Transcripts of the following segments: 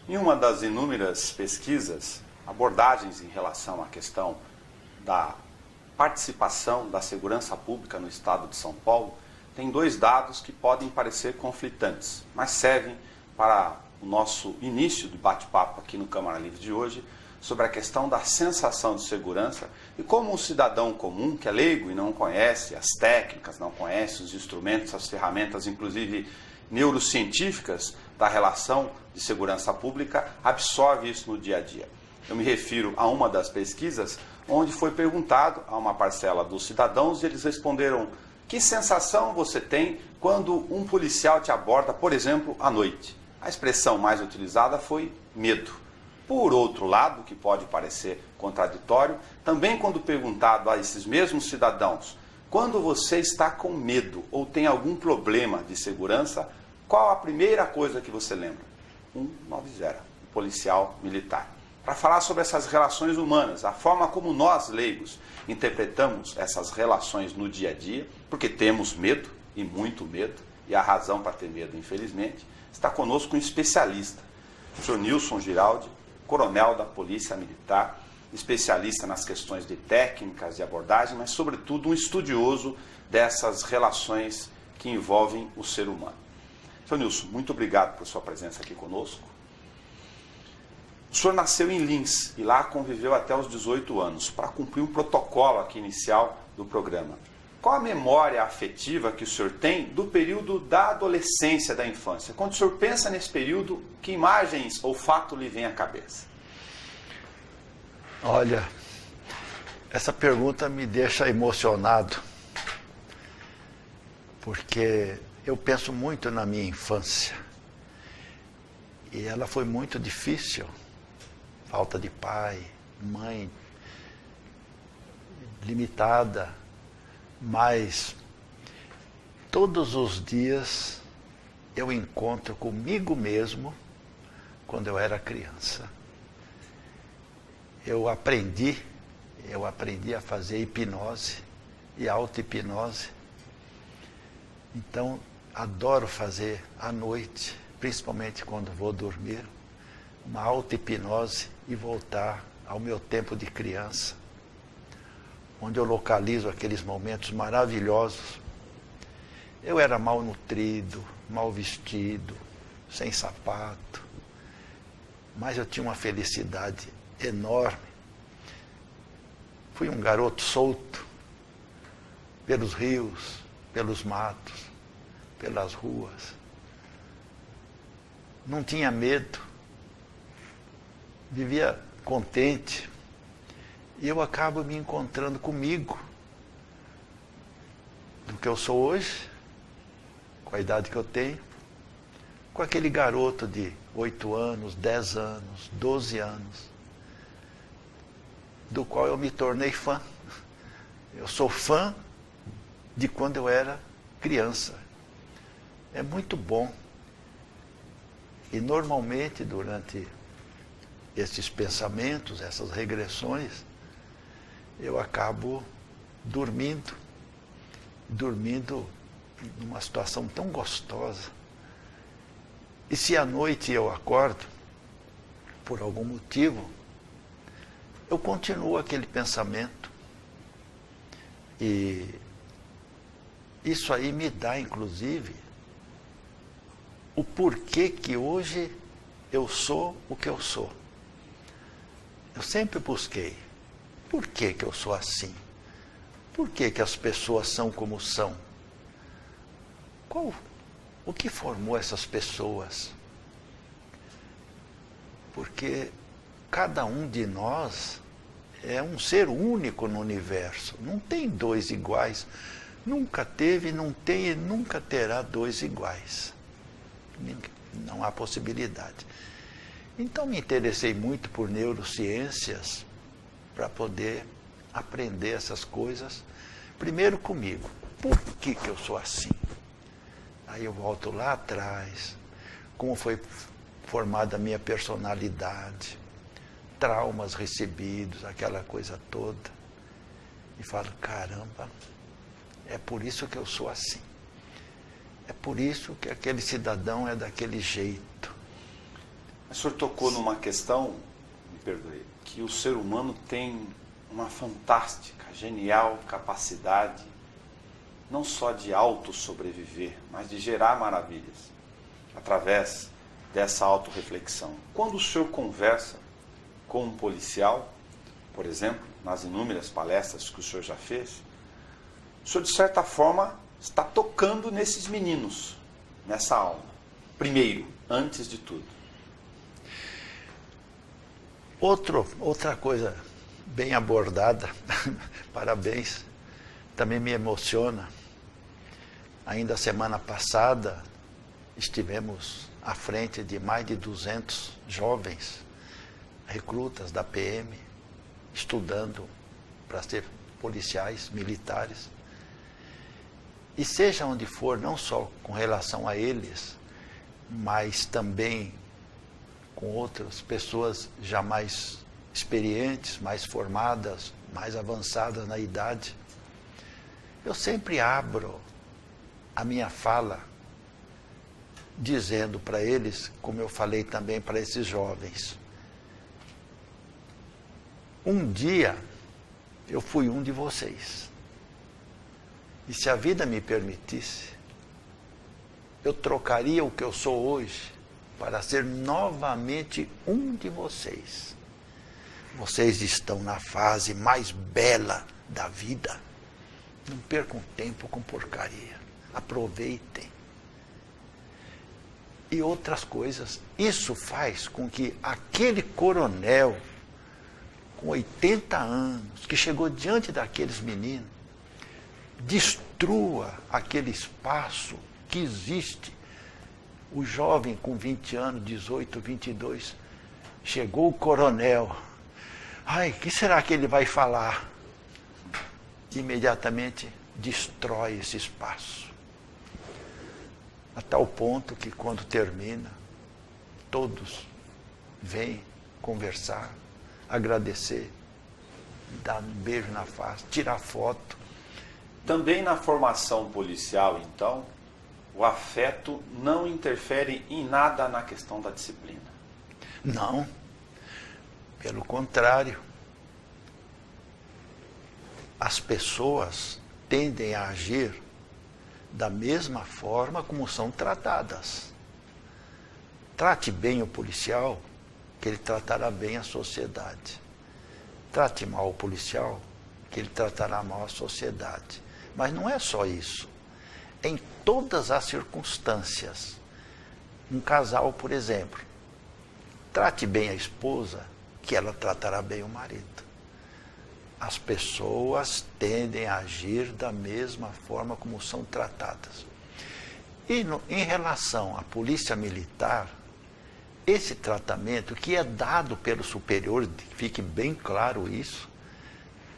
Em uma das inúmeras pesquisas, abordagens em relação à questão da participação da segurança pública no estado de São Paulo, tem dois dados que podem parecer conflitantes, mas servem para o nosso início do bate-papo aqui no Câmara Livre de hoje, sobre a questão da sensação de segurança e como um cidadão comum, que é leigo e não conhece as técnicas, não conhece os instrumentos, as ferramentas, inclusive neurocientíficas da relação de segurança pública, absorve isso no dia a dia. Eu me refiro a uma das pesquisas onde foi perguntado a uma parcela dos cidadãos e eles responderam: que sensação você tem quando um policial te aborda, por exemplo, à noite? A expressão mais utilizada foi medo. Por outro lado, que pode parecer contraditório, também quando perguntado a esses mesmos cidadãos, quando você está com medo ou tem algum problema de segurança, qual a primeira coisa que você lembra? 190, o policial militar. Para falar sobre essas relações humanas, a forma como nós, leigos, interpretamos essas relações no dia a dia, porque temos medo, e muito medo, e há razão para ter medo, infelizmente, está conosco um especialista, o senhor Nilson Giraldi, coronel da Polícia Militar, especialista nas questões de técnicas de abordagem, mas, sobretudo, um estudioso dessas relações que envolvem o ser humano. Senhor Nilson, muito obrigado por sua presença aqui conosco. O senhor nasceu em Lins e lá conviveu até os 18 anos, para cumprir um protocolo aqui inicial do programa. Qual a memória afetiva que o senhor tem do período da adolescência, da infância? Quando o senhor pensa nesse período, que imagens ou fato lhe vem à cabeça? Olha, essa pergunta me deixa emocionado, porque eu penso muito na minha infância e ela foi muito difícil. Falta de pai, mãe, limitada, mas todos os dias eu encontro comigo mesmo quando eu era criança. Eu aprendi a fazer hipnose e auto-hipnose. Então, adoro fazer à noite, principalmente quando vou dormir, uma auto-hipnose e voltar ao meu tempo de criança, onde eu localizo aqueles momentos maravilhosos. Eu era mal nutrido, mal vestido, sem sapato, mas eu tinha uma felicidade enorme. Fui um garoto solto, pelos rios, pelos matos, pelas ruas. Não tinha medo, vivia contente. E eu acabo me encontrando comigo, do que eu sou hoje, com a idade que eu tenho, com aquele garoto de 8 anos, 10 anos, 12 anos, do qual eu me tornei fã. Eu sou fã de quando eu era criança. É muito bom. E normalmente, durante esses pensamentos, essas regressões, eu acabo dormindo numa situação tão gostosa. E se à noite eu acordo, por algum motivo, eu continuo aquele pensamento. E isso aí me dá, inclusive, o porquê que hoje eu sou o que eu sou. Eu sempre busquei. Por que que eu sou assim? Por que que as pessoas são como são? O que formou essas pessoas? Porque cada um de nós é um ser único no universo. Não tem dois iguais. Nunca teve, não tem e nunca terá dois iguais. Não há possibilidade. Então me interessei muito por neurociências para poder aprender essas coisas, primeiro comigo. Por que que eu sou assim? Aí eu volto lá atrás, como foi formada a minha personalidade, traumas recebidos, aquela coisa toda. E falo, caramba, é por isso que eu sou assim. É por isso que aquele cidadão é daquele jeito. O senhor tocou numa questão, me perdoe, que o ser humano tem uma fantástica, genial capacidade, não só de auto-sobreviver, mas de gerar maravilhas, através dessa autorreflexão. Quando o senhor conversa com um policial, por exemplo, nas inúmeras palestras que o senhor já fez, o senhor, de certa forma, está tocando nesses meninos, nessa alma. Primeiro, antes de tudo. Outra coisa bem abordada, parabéns, também me emociona. Ainda semana passada, estivemos à frente de mais de 200 jovens recrutas da PM, estudando para ser policiais, militares. E seja onde for, não só com relação a eles, mas também com outras pessoas já mais experientes, mais formadas, mais avançadas na idade, eu sempre abro a minha fala dizendo para eles, como eu falei também para esses jovens, um dia eu fui um de vocês. E se a vida me permitisse, eu trocaria o que eu sou hoje para ser novamente um de vocês. Vocês estão na fase mais bela da vida. Não percam tempo com porcaria. Aproveitem. E outras coisas. Isso faz com que aquele coronel com 80 anos, que chegou diante daqueles meninos, destrua aquele espaço que existe. O jovem com 20 anos, 18, 22, chegou o coronel. Ai, o que será que ele vai falar? Imediatamente destrói esse espaço. A tal ponto que quando termina, todos vêm conversar, agradecer, dar um beijo na face, tirar foto. Também na formação policial, então, o afeto não interfere em nada na questão da disciplina. Não. Pelo contrário. As pessoas tendem a agir da mesma forma como são tratadas. Trate bem o policial, que ele tratará bem a sociedade. Trate mal o policial, que ele tratará mal a sociedade. Mas não é só isso. Em todas as circunstâncias. Um casal, por exemplo, trate bem a esposa, que ela tratará bem o marido. As pessoas tendem a agir da mesma forma como são tratadas. E em relação à polícia militar, esse tratamento que é dado pelo superior, fique bem claro isso,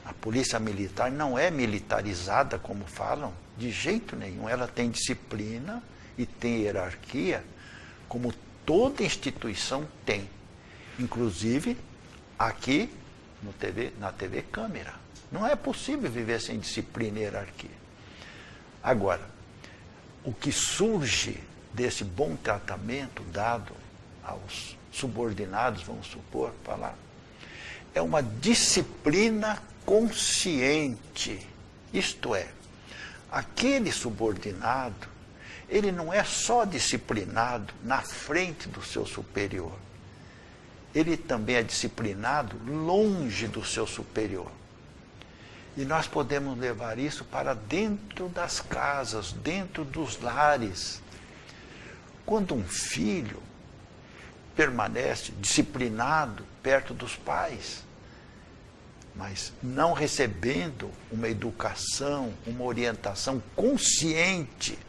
a polícia militar não é militarizada, como falam, de jeito nenhum. Ela tem disciplina e tem hierarquia, como toda instituição tem. Inclusive, aqui na TV Câmara. Não é possível viver sem disciplina e hierarquia. Agora, o que surge desse bom tratamento dado aos subordinados, vamos supor, falar, é uma disciplina consciente. Isto é, aquele subordinado, ele não é só disciplinado na frente do seu superior. Ele também é disciplinado longe do seu superior. E nós podemos levar isso para dentro das casas, dentro dos lares. Quando um filho permanece disciplinado perto dos pais, mas não recebendo uma educação, uma orientação consciente,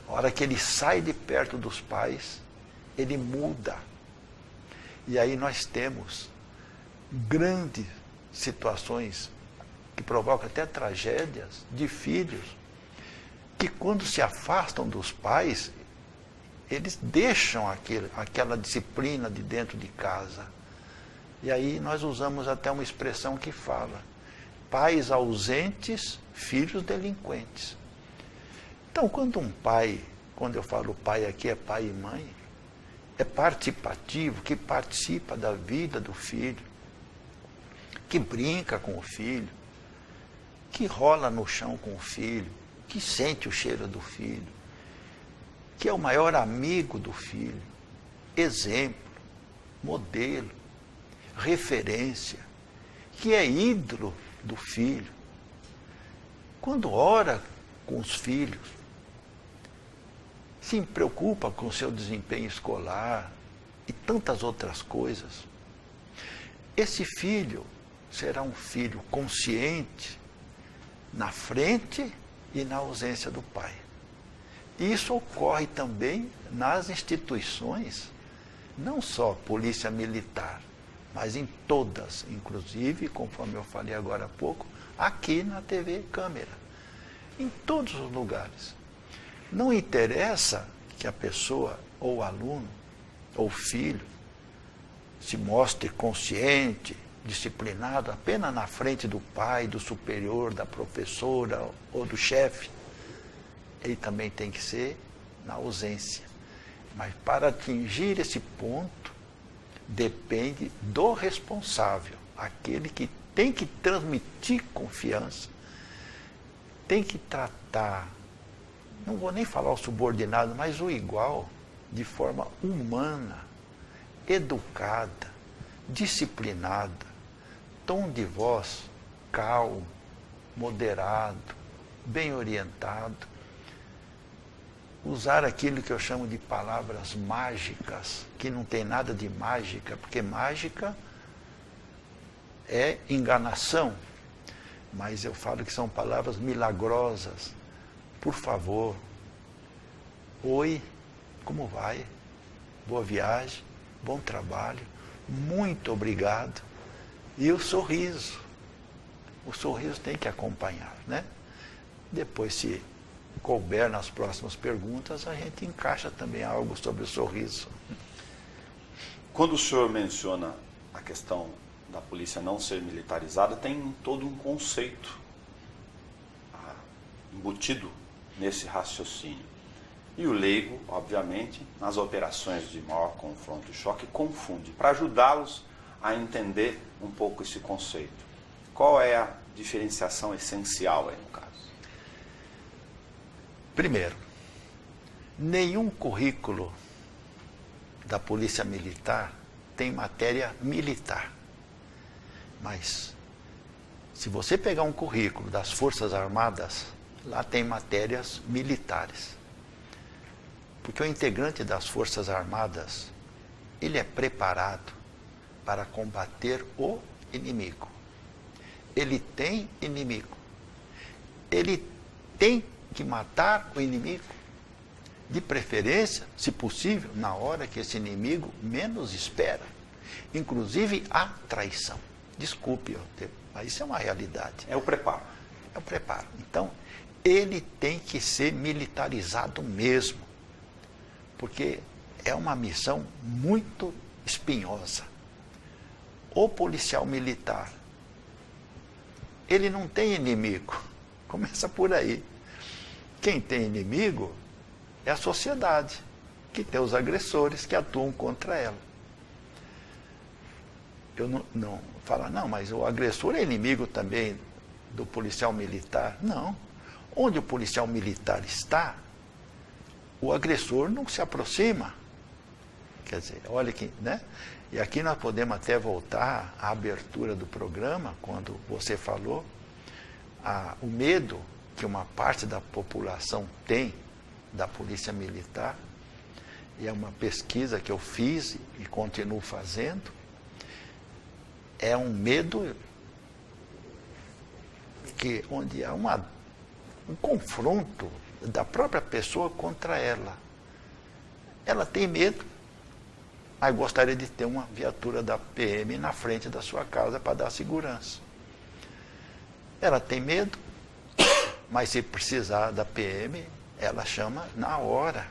a hora que ele sai de perto dos pais, ele muda. E aí nós temos grandes situações que provocam até tragédias de filhos que, quando se afastam dos pais, eles deixam aquela disciplina de dentro de casa. E aí nós usamos até uma expressão que fala: pais ausentes, filhos delinquentes. Então, quando um pai, quando eu falo pai aqui é pai e mãe, é participativo, que participa da vida do filho, que brinca com o filho, que rola no chão com o filho, que sente o cheiro do filho, que é o maior amigo do filho, exemplo, modelo, referência, que é ídolo do filho. Quando ora com os filhos, se preocupa com o seu desempenho escolar e tantas outras coisas, esse filho será um filho consciente na frente e na ausência do pai. Isso ocorre também nas instituições, não só polícia militar, mas em todas, inclusive, conforme eu falei agora há pouco, aqui na TV Câmara, em todos os lugares. Não interessa que a pessoa, ou aluno, ou filho, se mostre consciente, disciplinado apenas na frente do pai, do superior, da professora ou do chefe. Ele também tem que ser na ausência. Mas para atingir esse ponto, depende do responsável, aquele que tem que transmitir confiança, tem que tratar, não vou nem falar o subordinado, mas o igual, de forma humana, educada, disciplinada, tom de voz calmo, moderado, bem orientado. Usar aquilo que eu chamo de palavras mágicas, que não tem nada de mágica, porque mágica é enganação, mas eu falo que são palavras milagrosas. Por favor, oi, como vai? Boa viagem, bom trabalho, muito obrigado. E o sorriso tem que acompanhar, né? Depois, se couber nas próximas perguntas, a gente encaixa também algo sobre o sorriso. Quando o senhor menciona a questão da polícia não ser militarizada, tem todo um conceito embutido nesse raciocínio. E o leigo, obviamente, nas operações de maior confronto e choque, confunde. Para ajudá-los a entender um pouco esse conceito, qual é a diferenciação essencial aí no caso? Primeiro, nenhum currículo da Polícia Militar tem matéria militar. Mas, se você pegar um currículo das Forças Armadas, lá tem matérias militares. Porque o integrante das Forças Armadas, ele é preparado para combater o inimigo. Ele tem inimigo. Ele tem que matar o inimigo, de preferência, se possível, na hora que esse inimigo menos espera. Inclusive a traição. Desculpe, mas isso é uma realidade. É o preparo. É o preparo. Então, ele tem que ser militarizado mesmo, porque é uma missão muito espinhosa. O policial militar, ele não tem inimigo. Começa por aí. Quem tem inimigo é a sociedade, que tem os agressores que atuam contra ela. Eu não falo, não, mas o agressor é inimigo também do policial militar. Não. Onde o policial militar está, o agressor não se aproxima. Quer dizer, olha que, né? E aqui nós podemos até voltar à abertura do programa, quando você falou, o medo que uma parte da população tem da polícia militar, e é uma pesquisa que eu fiz e continuo fazendo, é um medo onde há um confronto da própria pessoa contra ela. Ela tem medo, mas gostaria de ter uma viatura da PM na frente da sua casa para dar segurança. Ela tem medo, mas se precisar da PM, ela chama na hora.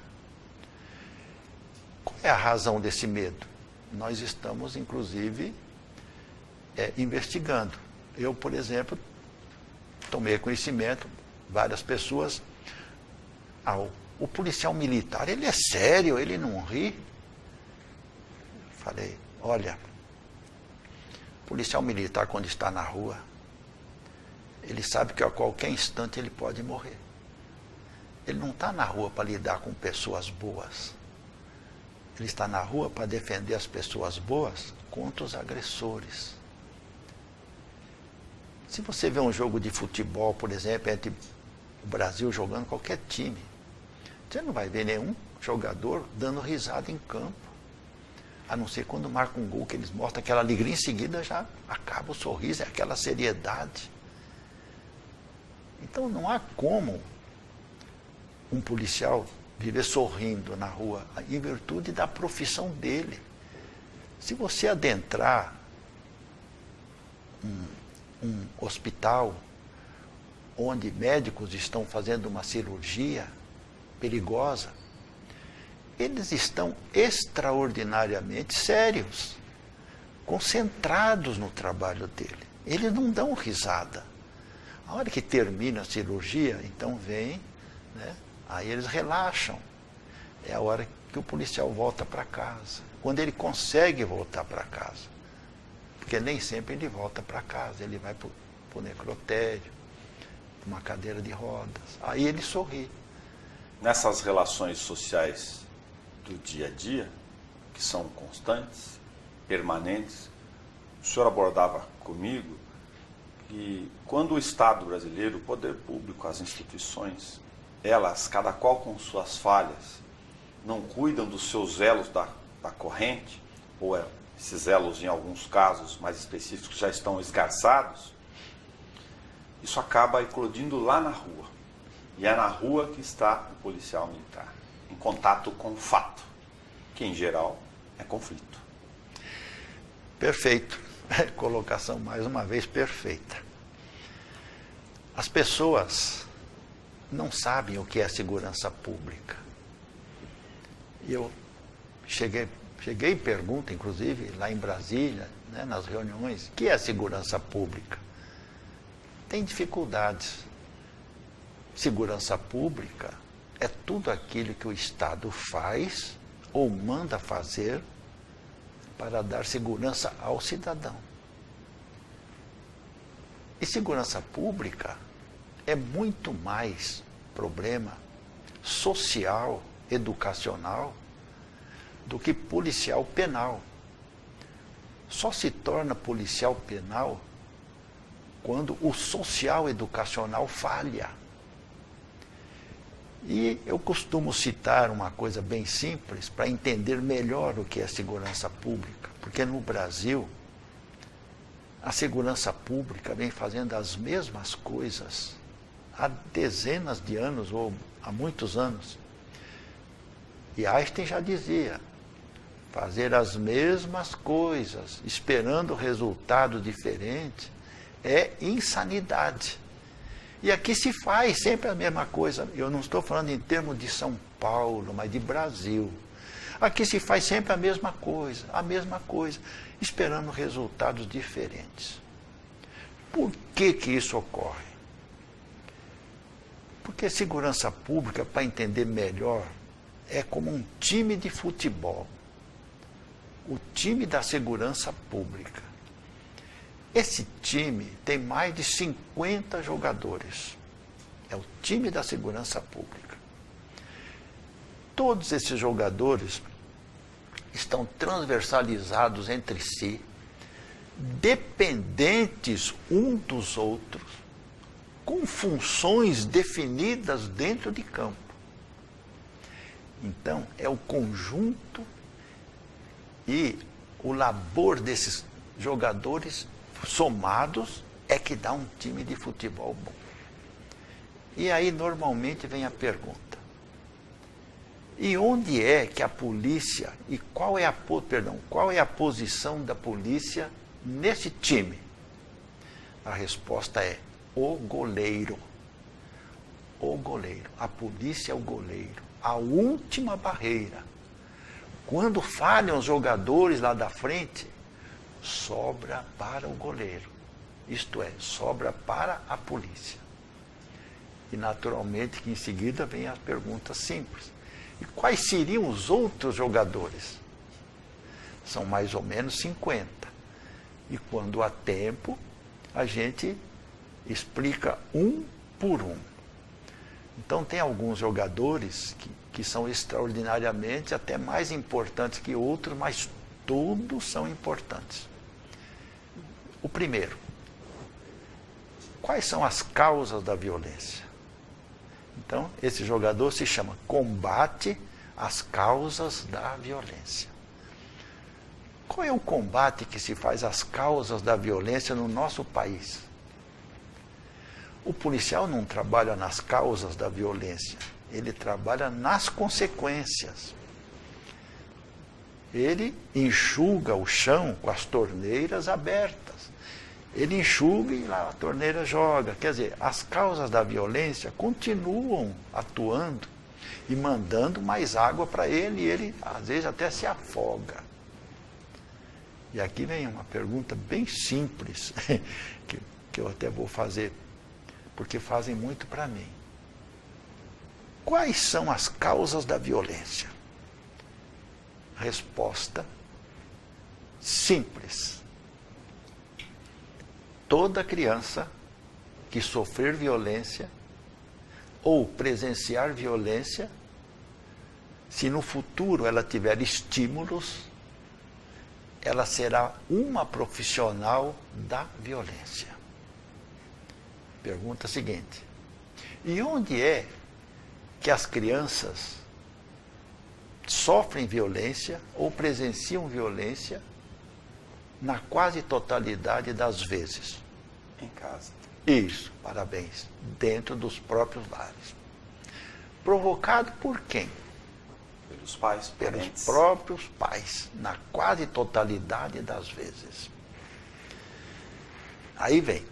Qual é a razão desse medo? Nós estamos, inclusive, investigando. Eu, por exemplo, tomei conhecimento, várias pessoas, o policial militar, ele é sério, ele não ri. Falei, olha, o policial militar quando está na rua, ele sabe que a qualquer instante ele pode morrer. Ele não está na rua para lidar com pessoas boas. Ele está na rua para defender as pessoas boas contra os agressores. Se você vê um jogo de futebol, por exemplo, entre o Brasil jogando qualquer time, você não vai ver nenhum jogador dando risada em campo. A não ser quando marca um gol, que eles mostram aquela alegria, em seguida já acaba o sorriso, é aquela seriedade. Então não há como um policial viver sorrindo na rua, em virtude da profissão dele. Se você adentrar um hospital onde médicos estão fazendo uma cirurgia perigosa, eles estão extraordinariamente sérios, concentrados no trabalho dele. Eles não dão risada. A hora que termina a cirurgia, então vem, né? Aí eles relaxam. É a hora que o policial volta para casa. Quando ele consegue voltar para casa. Porque nem sempre ele volta para casa. Ele vai para o necrotério, para uma cadeira de rodas. Aí ele sorri. Nessas relações sociais do dia a dia, que são constantes, permanentes, o senhor abordava comigo que quando o Estado brasileiro, o poder público, as instituições, elas, cada qual com suas falhas, não cuidam dos seus elos da corrente, ou esses elos, em alguns casos mais específicos, já estão esgarçados, isso acaba eclodindo lá na rua. E é na rua que está o policial militar, em contato com o fato, que em geral é conflito. Perfeito. Colocação mais uma vez perfeita. As pessoas não sabem o que é segurança pública. E eu cheguei e pergunto, inclusive, lá em Brasília, né, nas reuniões, o que é segurança pública? Tem dificuldades. Segurança pública é tudo aquilo que o Estado faz ou manda fazer para dar segurança ao cidadão. E segurança pública é muito mais problema social, educacional, do que policial penal. Só se torna policial penal quando o social educacional falha. E eu costumo citar uma coisa bem simples para entender melhor o que é segurança pública, porque no Brasil a segurança pública vem fazendo as mesmas coisas há dezenas de anos ou há muitos anos. E Einstein já dizia, fazer as mesmas coisas esperando resultado diferente é insanidade. E aqui se faz sempre a mesma coisa. Eu não estou falando em termos de São Paulo, mas de Brasil. Aqui se faz sempre a mesma coisa, esperando resultados diferentes. Por que isso ocorre? Porque segurança pública, para entender melhor, é como um time de futebol. O time da segurança pública. Esse time tem mais de 50 jogadores. É o time da segurança pública. Todos esses jogadores estão transversalizados entre si, dependentes um dos outros, com funções definidas dentro de campo. Então, é o conjunto e o labor desses jogadores somados é que dá um time de futebol bom. E aí normalmente vem a pergunta: e onde é que a polícia, e qual é a posição da polícia nesse time? A resposta é o goleiro. O goleiro. A polícia é o goleiro. A última barreira. Quando falham os jogadores lá da frente, sobra para o goleiro. Isto é, sobra para a polícia. E naturalmente que em seguida vem a pergunta simples: e quais seriam os outros jogadores? São mais ou menos 50. E quando há tempo, a gente explica um por um. Então tem alguns jogadores que são extraordinariamente até mais importantes que outros, mas todos são importantes. O primeiro, quais são as causas da violência? Então, esse jogador se chama Combate às Causas da Violência. Qual é o combate que se faz às causas da violência no nosso país? O policial não trabalha nas causas da violência, ele trabalha nas consequências. Ele enxuga o chão com as torneiras abertas. Ele enxuga e lá a torneira joga. Quer dizer, as causas da violência continuam atuando e mandando mais água para ele, e ele às vezes até se afoga. E aqui vem uma pergunta bem simples, que eu até vou fazer, porque fazem muito para mim. Quais são as causas da violência? Resposta simples. Toda criança que sofrer violência ou presenciar violência, se no futuro ela tiver estímulos, ela será uma profissional da violência. Pergunta seguinte: e onde é que as crianças sofrem violência ou presenciam violência na quase totalidade das vezes? Em casa. Isso, parabéns. Dentro dos próprios lares. Provocado por quem? Pelos pais, Pelos parentes. próprios pais, na quase totalidade das vezes. Aí vem.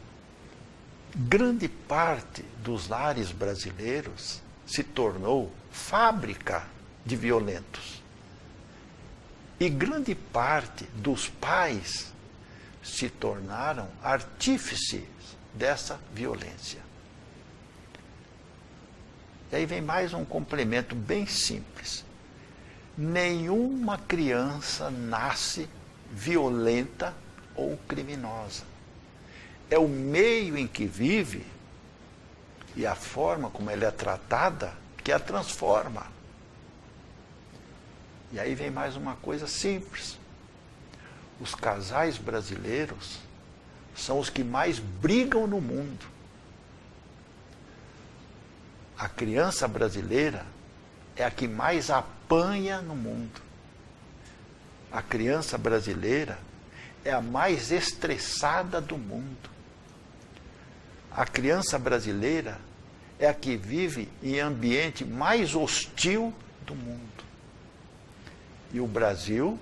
Grande parte dos lares brasileiros se tornou fábrica de violentos. E grande parte dos pais se tornaram artífices dessa violência. E aí vem mais um complemento bem simples. Nenhuma criança nasce violenta ou criminosa. É o meio em que vive e a forma como ela é tratada que a transforma. E aí vem mais uma coisa simples. Os casais brasileiros são os que mais brigam no mundo. A criança brasileira é a que mais apanha no mundo. A criança brasileira é a mais estressada do mundo. A criança brasileira é a que vive em ambiente mais hostil do mundo. E o Brasil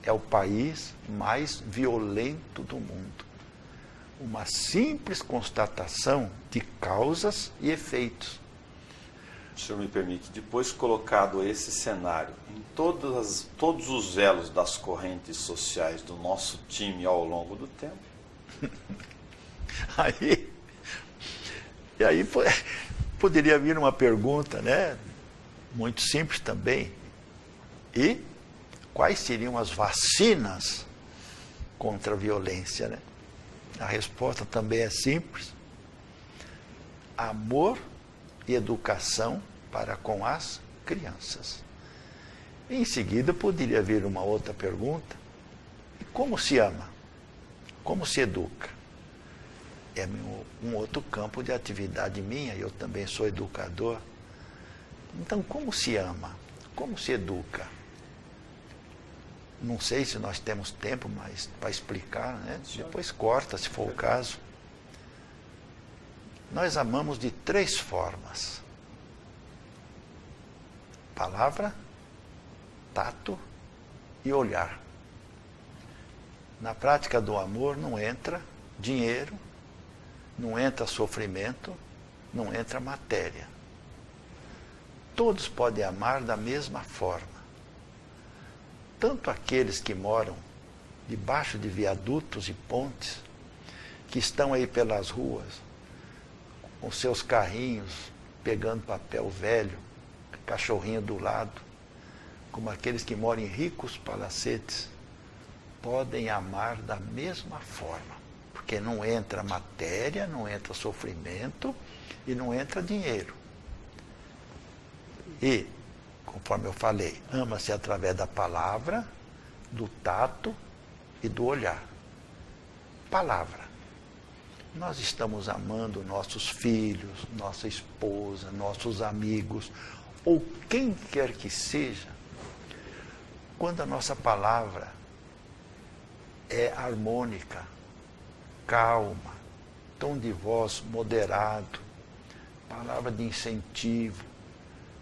é o país mais violento do mundo. Uma simples constatação de causas e efeitos. O senhor me permite, depois colocado esse cenário em todos os elos das correntes sociais do nosso time ao longo do tempo. E aí poderia vir uma pergunta, né? Muito simples também. E quais seriam as vacinas contra a violência, né? A resposta também é simples. Amor e educação para com as crianças. Em seguida, poderia vir uma outra pergunta. Como se ama? Como se educa? É um outro campo de atividade minha, eu também sou educador. Então, como se ama? Como se educa? Não sei se nós temos tempo, mas para explicar, né? Depois corta, se for o caso. Nós amamos de 3 formas: palavra, tato e olhar. Na prática do amor não entra dinheiro, não entra sofrimento, não entra matéria. Todos podem amar da mesma forma. Tanto aqueles que moram debaixo de viadutos e pontes, que estão aí pelas ruas, com seus carrinhos, pegando papel velho, cachorrinho do lado, como aqueles que moram em ricos palacetes, podem amar da mesma forma, porque não entra matéria, não entra sofrimento e não entra dinheiro. E, conforme eu falei, ama-se através da palavra, do tato e do olhar. Palavra. Nós estamos amando nossos filhos, nossa esposa, nossos amigos, ou quem quer que seja, quando a nossa palavra é harmônica, calma, tom de voz moderado, palavra de incentivo,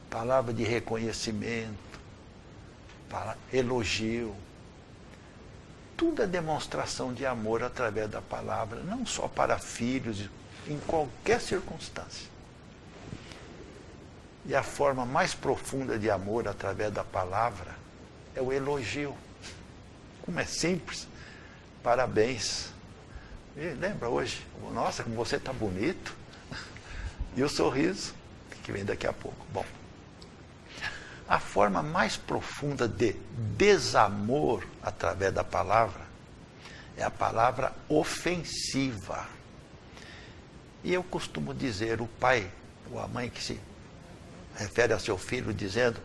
palavra de reconhecimento, elogio. Tudo é demonstração de amor através da palavra, não só para filhos, em qualquer circunstância. E a forma mais profunda de amor através da palavra é o elogio. Como é simples. Parabéns. E lembra hoje? Nossa, como você está bonito. E o sorriso, que vem daqui a pouco. Bom, a forma mais profunda de desamor através da palavra é a palavra ofensiva. E eu costumo dizer, o pai ou a mãe que se refere a seu filho dizendo: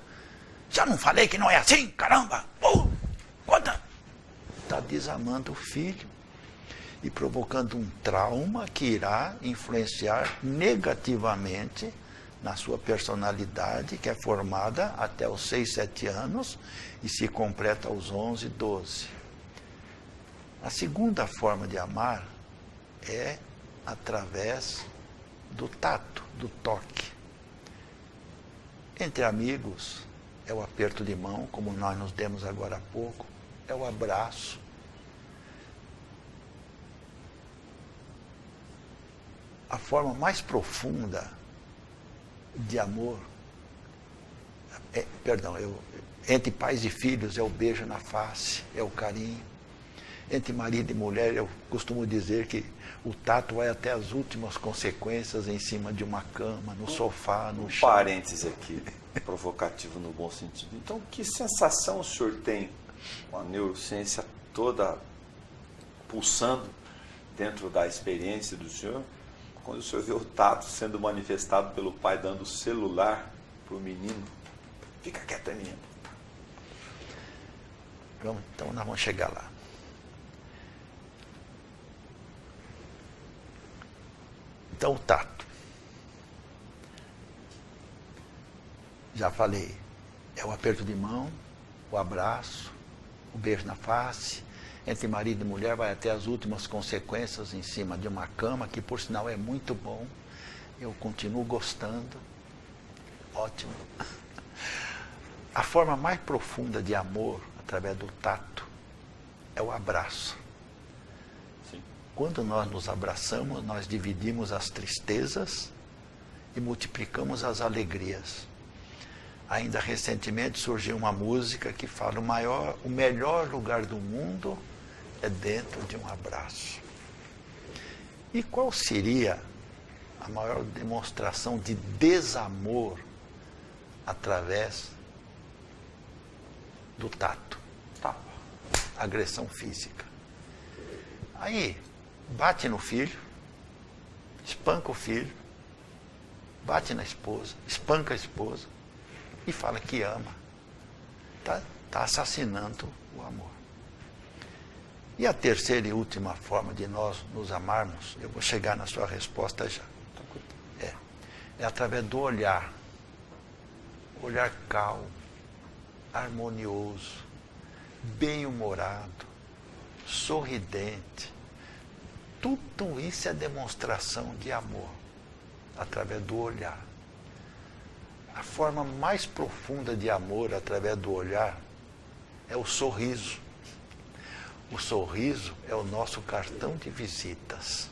já não falei que não é assim, caramba! Conta! Está desamando o filho e provocando um trauma que irá influenciar negativamente na sua personalidade, que é formada até os 6, 7 anos e se completa aos 11, 12. A segunda forma de amar é através do tato, do toque. Entre amigos, é o aperto de mão, como nós nos demos agora há pouco, é o abraço. A forma mais profunda de amor, entre pais e filhos é o beijo na face, é o carinho. Entre marido e mulher, eu costumo dizer que o tato vai até as últimas consequências em cima de uma cama, no sofá, no chão. Parênteses aqui, provocativo no bom sentido. Então, que sensação o senhor tem com a neurociência toda pulsando dentro da experiência do senhor, quando o senhor vê o tato sendo manifestado pelo pai dando o celular para o menino? Fica quieto, menino. Então nós vamos chegar lá. Então o tato. Já falei, é o aperto de mão, o abraço, o beijo na face. Entre marido e mulher vai até as últimas consequências em cima de uma cama, que por sinal é muito bom. Eu continuo gostando. Ótimo. A forma mais profunda de amor, através do tato, é o abraço. Sim. Quando nós nos abraçamos, nós dividimos as tristezas e multiplicamos as alegrias. Ainda recentemente surgiu uma música que fala: o melhor lugar do mundo é dentro de um abraço. E qual seria a maior demonstração de desamor através do tato? Tapa. Agressão física. Aí, bate no filho, espanca o filho, bate na esposa, espanca a esposa e fala que ama. Está assassinando o amor. E a terceira e última forma de nós nos amarmos, eu vou chegar na sua resposta já. É através do olhar. Olhar calmo, harmonioso, bem-humorado, sorridente. Tudo isso é demonstração de amor, através do olhar. A forma mais profunda de amor através do olhar é o sorriso. O sorriso é o nosso cartão de visitas.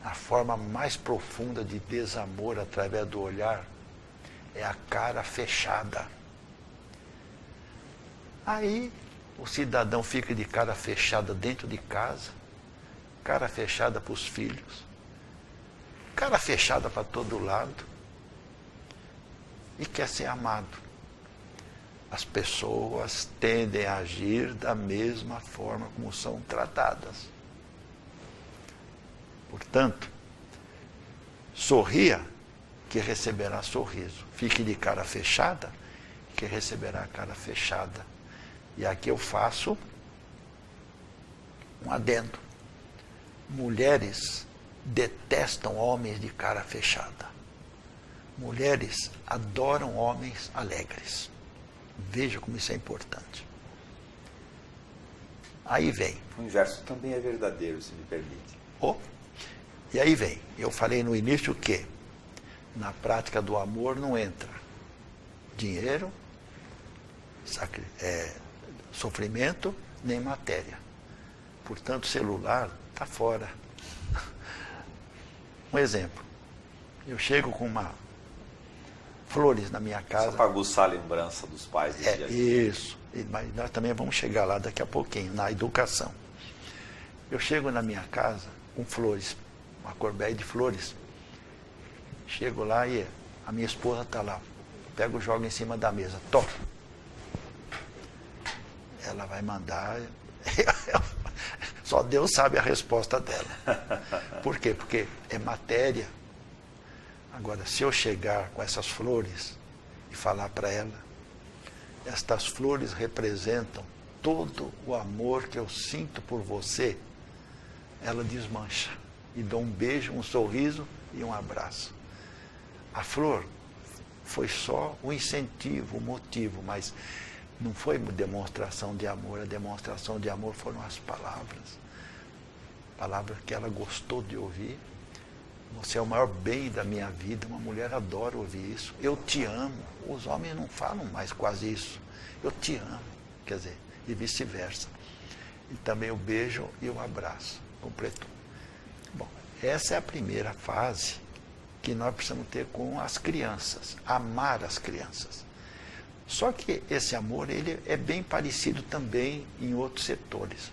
A forma mais profunda de desamor através do olhar é a cara fechada. Aí o cidadão fica de cara fechada dentro de casa, cara fechada para os filhos, cara fechada para todo lado, e quer ser amado. as pessoas tendem a agir da mesma forma como são tratadas. Portanto, sorria, que receberá sorriso. Fique de cara fechada, que receberá cara fechada. E aqui eu faço um adendo. Mulheres detestam homens de cara fechada. Mulheres adoram homens alegres. Veja como isso é importante. Aí vem. O inverso também é verdadeiro, se me permite. E aí vem. Eu falei no início que na prática do amor não entra dinheiro, sofrimento, nem matéria. Portanto, celular está fora. Um exemplo. Eu chego com flores na minha casa. Só para aguçar a lembrança dos pais do dia a dia. Isso. Mas nós também vamos chegar lá daqui a pouquinho, na educação. Eu chego na minha casa com flores, uma corbeia de flores. Chego lá e a minha esposa está lá. Pego e jogo em cima da mesa. Toma. Ela vai mandar. Só Deus sabe a resposta dela. Por quê? Porque é matéria. Agora, se eu chegar com essas flores e falar para ela, estas flores representam todo o amor que eu sinto por você, ela desmancha. E dou um beijo, um sorriso e um abraço. A flor foi só o incentivo, o motivo, mas não foi demonstração de amor. A demonstração de amor foram as palavras. Palavras que ela gostou de ouvir. Você é o maior bem da minha vida. Uma mulher adora ouvir isso. Eu te amo. Os homens não falam mais quase isso. Eu te amo. Quer dizer, e vice-versa. E também o beijo e o abraço. Completou. Bom, essa é a primeira fase que nós precisamos ter com as crianças. Amar as crianças. Só que esse amor, ele é bem parecido também em outros setores.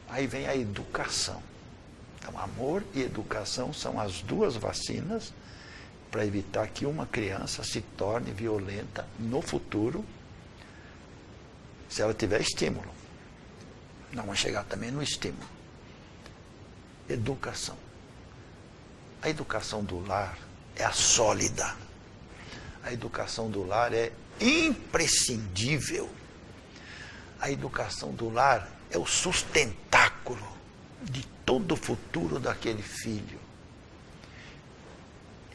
Aí vem a educação. Então, amor e educação são as duas vacinas para evitar que uma criança se torne violenta no futuro, se ela tiver estímulo. Nós vamos chegar também no estímulo. Educação. A educação do lar é a sólida. A educação do lar é imprescindível. A educação do lar é o sustentáculo de todo o futuro daquele filho.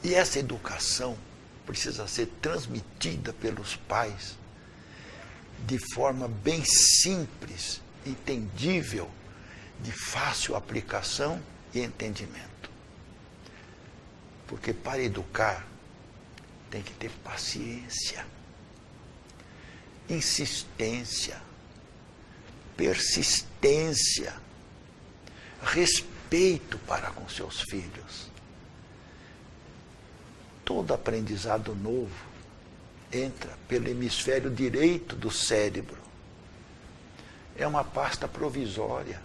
E essa educação precisa ser transmitida pelos pais de forma bem simples, entendível, de fácil aplicação e entendimento. Porque para educar tem que ter paciência, insistência, persistência, respeito para com seus filhos. Todo aprendizado novo entra pelo hemisfério direito do cérebro. É uma pasta provisória.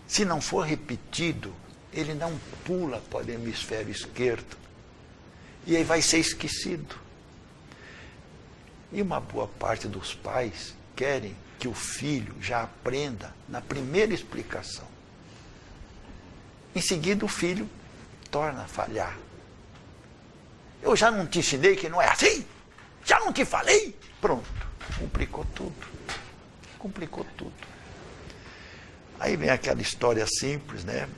Se não for repetido, ele não pula para o hemisfério esquerdo. E aí vai ser esquecido. E uma boa parte dos pais querem que o filho já aprenda na primeira explicação. Em seguida, o filho torna a falhar. Eu já não te ensinei que não é assim? Já não te falei? Pronto, complicou tudo. Complicou tudo. Aí vem aquela história simples, né?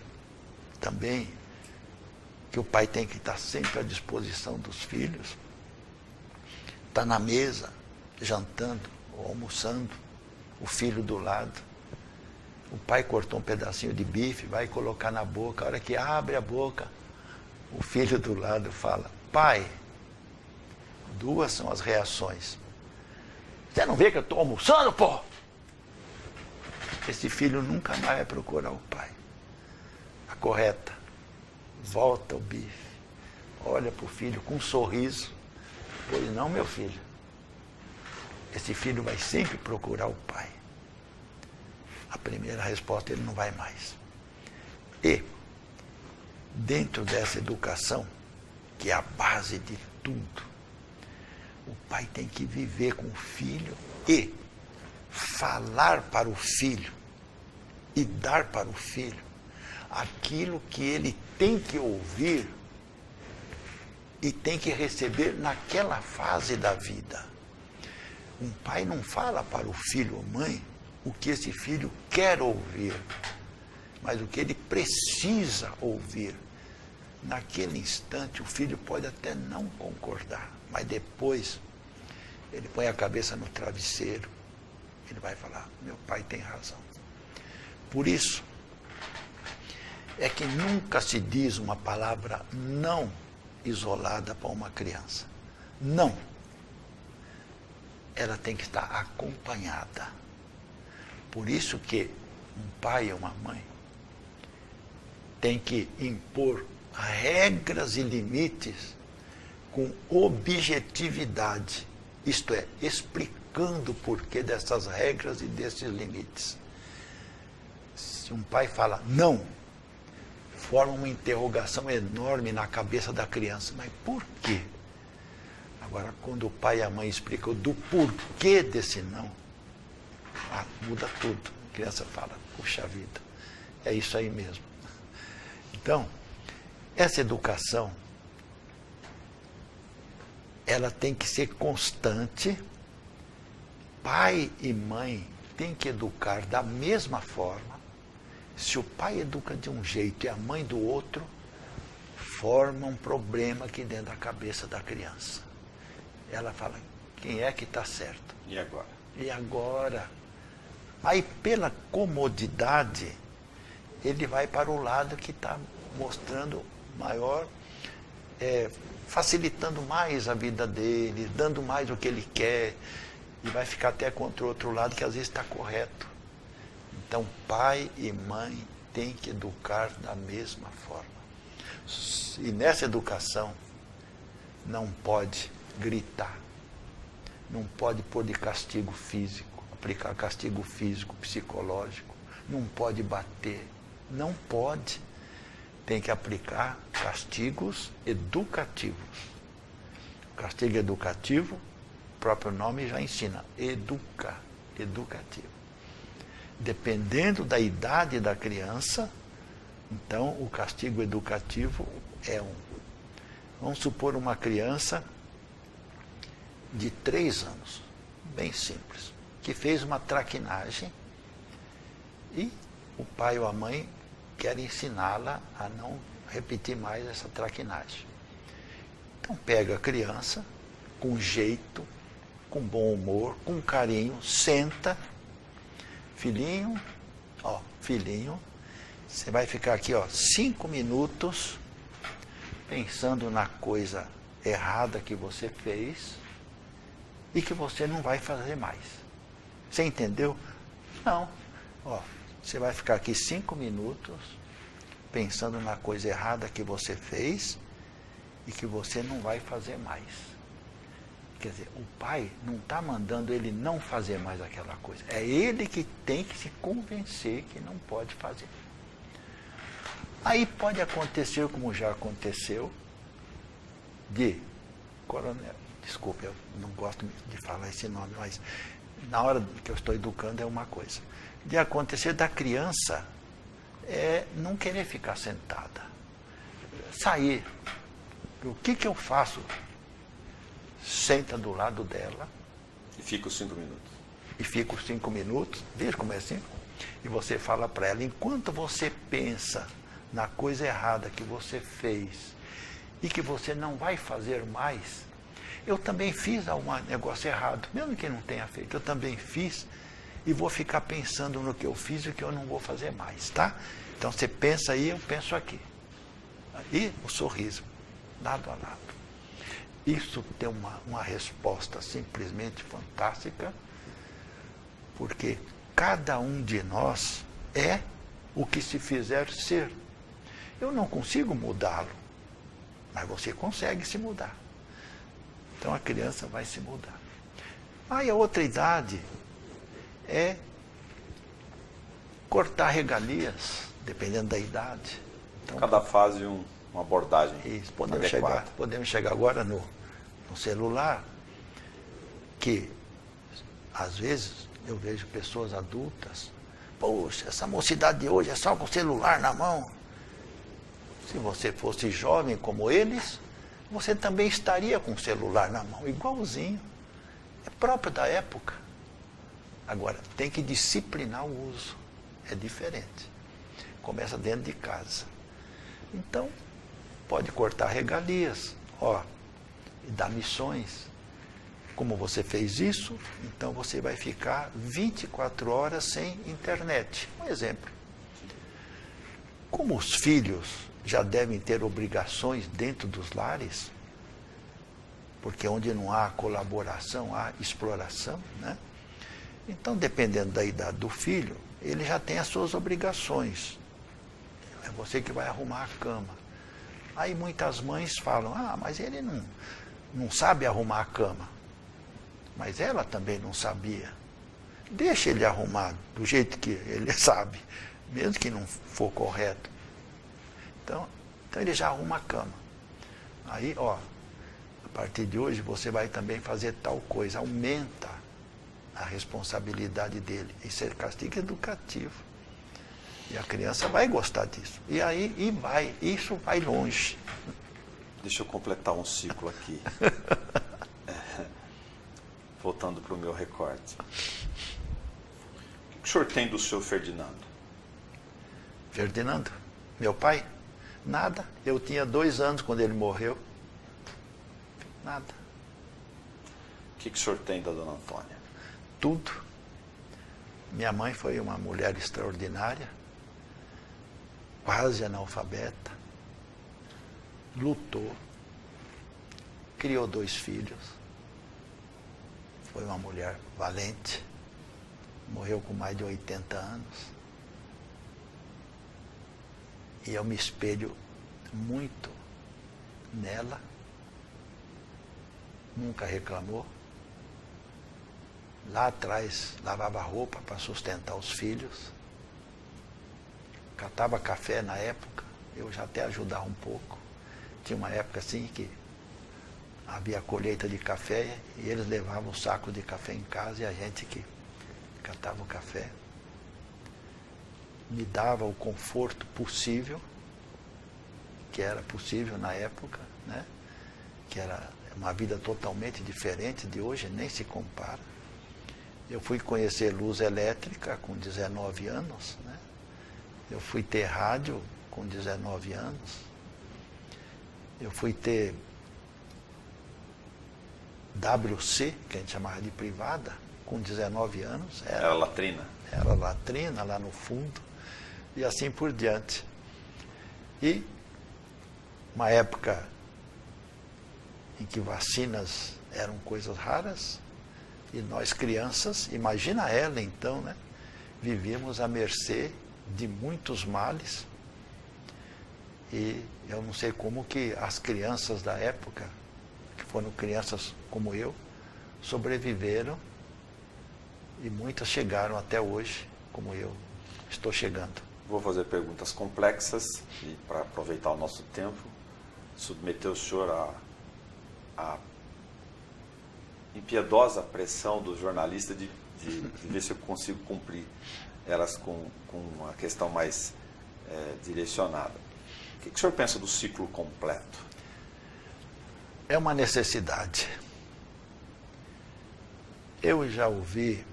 Também, que o pai tem que estar sempre à disposição dos filhos. Está na mesa, jantando ou almoçando, o filho do lado. O pai cortou um pedacinho de bife, vai colocar na boca. A hora que abre a boca, o filho do lado fala: pai, duas são as reações. Você não vê que eu estou almoçando, pô? Esse filho nunca mais vai procurar o pai. A correta, volta o bife, olha para o filho com um sorriso. Pois não, meu filho. Esse filho vai sempre procurar o pai. A primeira resposta, ele não vai mais. E, dentro dessa educação, que é a base de tudo, O pai tem que viver com o filho e falar para o filho e dar para o filho aquilo que ele tem que ouvir e tem que receber naquela fase da vida. Um pai não fala para o filho ou mãe o que esse filho quer ouvir, mas o que ele precisa ouvir. Naquele instante o filho pode até não concordar, mas depois ele põe a cabeça no travesseiro, ele vai falar, meu pai tem razão. Por isso é que nunca se diz uma palavra não isolada para uma criança. Não. Ela tem que estar acompanhada. Por isso que um pai ou uma mãe tem que impor regras e limites com objetividade. Isto é, explicando o porquê dessas regras e desses limites. Se um pai fala não, forma uma interrogação enorme na cabeça da criança. Mas por quê? Agora, quando o pai e a mãe explicam do porquê desse não, muda tudo. A criança fala, puxa vida, é isso aí mesmo. Então, essa educação, ela tem que ser constante. Pai e mãe têm que educar da mesma forma. Se o pai educa de um jeito e a mãe do outro, forma um problema aqui dentro da cabeça da criança. Ela fala, quem é que está certo? E agora? E agora? Aí, pela comodidade, ele vai para o lado que está mostrando maior, facilitando mais a vida dele, dando mais o que ele quer, e vai ficar até contra o outro lado que às vezes está correto. Então, pai e mãe têm que educar da mesma forma. E nessa educação, não pode gritar, não pode pôr de castigo físico, aplicar castigo físico, psicológico, não pode bater, não pode. Tem que aplicar castigos educativos. O castigo educativo, o próprio nome já ensina, educativo. Dependendo da idade da criança, então o castigo educativo é Vamos supor uma criança de 3 anos, bem simples, que fez uma traquinagem e o pai ou a mãe querem ensiná-la a não repetir mais essa traquinagem. Então pega a criança com jeito, com bom humor, com carinho, senta, filhinho, você vai ficar aqui 5 minutos pensando na coisa errada que você fez e que você não vai fazer mais. Você entendeu? Não. Você vai ficar aqui 5 minutos pensando na coisa errada que você fez e que você não vai fazer mais. Quer dizer, o pai não está mandando ele não fazer mais aquela coisa. É ele que tem que se convencer que não pode fazer. Aí pode acontecer, como já aconteceu, coronel, desculpe, eu não gosto de falar esse nome, mas na hora que eu estou educando é uma coisa. De acontecer da criança não querer ficar sentada. Sair. O que eu faço? Senta do lado dela. E fica os 5 minutos. E fica os 5 minutos. Veja como é assim. E você fala para ela, enquanto você pensa na coisa errada que você fez e que você não vai fazer mais, eu também fiz algum negócio errado, mesmo que não tenha feito, eu também fiz e vou ficar pensando no que eu fiz e o que eu não vou fazer mais, tá? Então você pensa aí, eu penso aqui. E o sorriso, lado a lado. Isso tem uma resposta simplesmente fantástica, porque cada um de nós é o que se fizer ser. Eu não consigo mudá-lo, mas você consegue se mudar. Então a criança vai se mudar. Aí a outra idade é cortar regalias, dependendo da idade. Então, cada fase uma abordagem isso, adequada. podemos chegar agora no celular. que, às vezes, eu vejo pessoas adultas, poxa, essa mocidade de hoje é só com o celular na mão. Se você fosse jovem como eles, você também estaria com o celular na mão, igualzinho. É próprio da época. Agora, tem que disciplinar o uso. É diferente. Começa dentro de casa. Então, pode cortar regalias, e dar missões. Como você fez isso, então você vai ficar 24 horas sem internet. Um exemplo. Como os filhos já devem ter obrigações dentro dos lares, porque onde não há colaboração, há exploração, né? Então, dependendo da idade do filho, ele já tem as suas obrigações. É você que vai arrumar a cama. Aí muitas mães falam, mas ele não sabe arrumar a cama. Mas ela também não sabia. Deixa ele arrumar do jeito que ele sabe, mesmo que não for correto. Então ele já arruma a cama. Aí, a partir de hoje você vai também fazer tal coisa, aumenta a responsabilidade dele. Isso é castigo educativo. E a criança vai gostar disso. E aí, isso vai longe. Deixa eu completar um ciclo aqui. Voltando para o meu recorte. O que o senhor tem do seu Ferdinando? Ferdinando? Meu pai? Nada. Eu tinha 2 anos quando ele morreu. Nada. O que o senhor tem da dona Antônia? Tudo. Minha mãe foi uma mulher extraordinária, quase analfabeta, lutou, criou 2 filhos, foi uma mulher valente, morreu com mais de 80 anos. E eu me espelho muito nela, nunca reclamou. Lá atrás lavava roupa para sustentar os filhos, catava café na época, eu já até ajudava um pouco. Tinha uma época assim que havia colheita de café e eles levavam um saco de café em casa e a gente que catava o café. Me dava o conforto possível, que era possível na época, né? Que era uma vida totalmente diferente de hoje, nem se compara. Eu fui conhecer luz elétrica com 19 anos, né? Eu fui ter rádio com 19 anos. Eu fui ter WC, que a gente chamava de privada, com 19 anos. Era latrina? Era latrina, lá no fundo, e assim por diante. E uma época em que vacinas eram coisas raras, e nós crianças, imagina ela então, né? Vivíamos à mercê de muitos males. E eu não sei como que as crianças da época, que foram crianças como eu, sobreviveram e muitas chegaram até hoje, como eu estou chegando. Vou fazer perguntas complexas e, para aproveitar o nosso tempo, submeter o senhor à impiedosa pressão do jornalista de ver se eu consigo cumprir elas com uma questão mais direcionada. O que o senhor pensa do ciclo completo? É uma necessidade. Eu já ouvi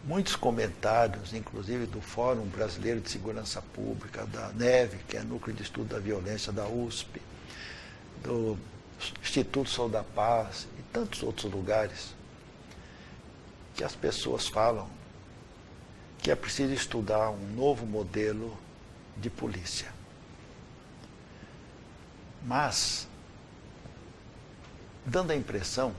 muitos comentários, inclusive do Fórum Brasileiro de Segurança Pública, da NEV, que é Núcleo de Estudo da Violência da USP, do Instituto Sou da Paz e tantos outros lugares, que as pessoas falam que é preciso estudar um novo modelo de polícia. Mas dando a impressão